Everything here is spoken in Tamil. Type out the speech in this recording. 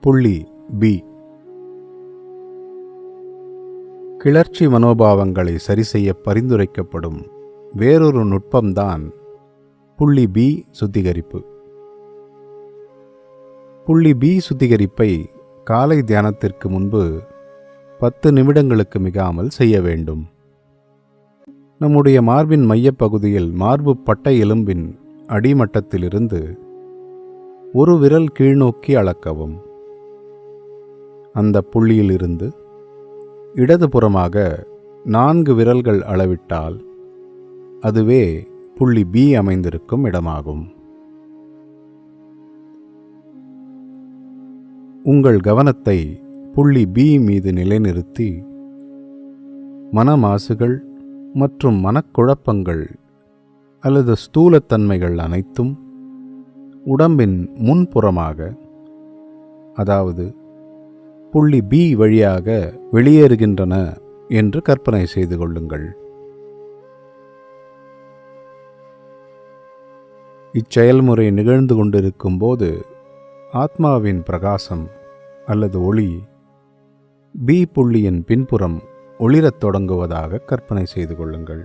புள்ளி பி. கிளர்ச்சி மனோபாவங்களை சரிசெய்ய பரிந்துரைக்கப்படும் வேறொரு நுட்பம்தான் புள்ளி பி சுத்திகரிப்பு. புள்ளி பி சுத்திகரிப்பை காலை தியானத்திற்கு முன்பு 10 நிமிடங்களுக்கு மிகாமல் செய்ய வேண்டும். நம்முடைய மார்பின் மையப்பகுதியில் மார்பு பட்டை எலும்பின் அடிமட்டத்திலிருந்து ஒரு விரல் கீழ்நோக்கி அளக்கவும். அந்த புள்ளியிலிருந்து இடதுபுறமாக 4 விரல்கள் அளவிட்டால் அதுவே புள்ளி பி அமைந்திருக்கும் இடமாகும். உங்கள் கவனத்தை புள்ளி பி மீது நிலைநிறுத்தி மனமாசுகள் மற்றும் மனக்குழப்பங்கள் அல்லது ஸ்தூலத்தன்மைகள் அனைத்தும் உடம்பின் முன்புறமாக, அதாவது புள்ளி பி வழியாக வெளியேறுகின்றன என்று கற்பனை செய்து கொள்ளுங்கள். இச்செயல்முறை நிகழ்ந்து கொண்டிருக்கும் போது ஆத்மாவின் பிரகாசம் அல்லது ஒளி பி புள்ளியின் பின்புறம் ஒளிரத் தொடங்குவதாக கற்பனை செய்து கொள்ளுங்கள்.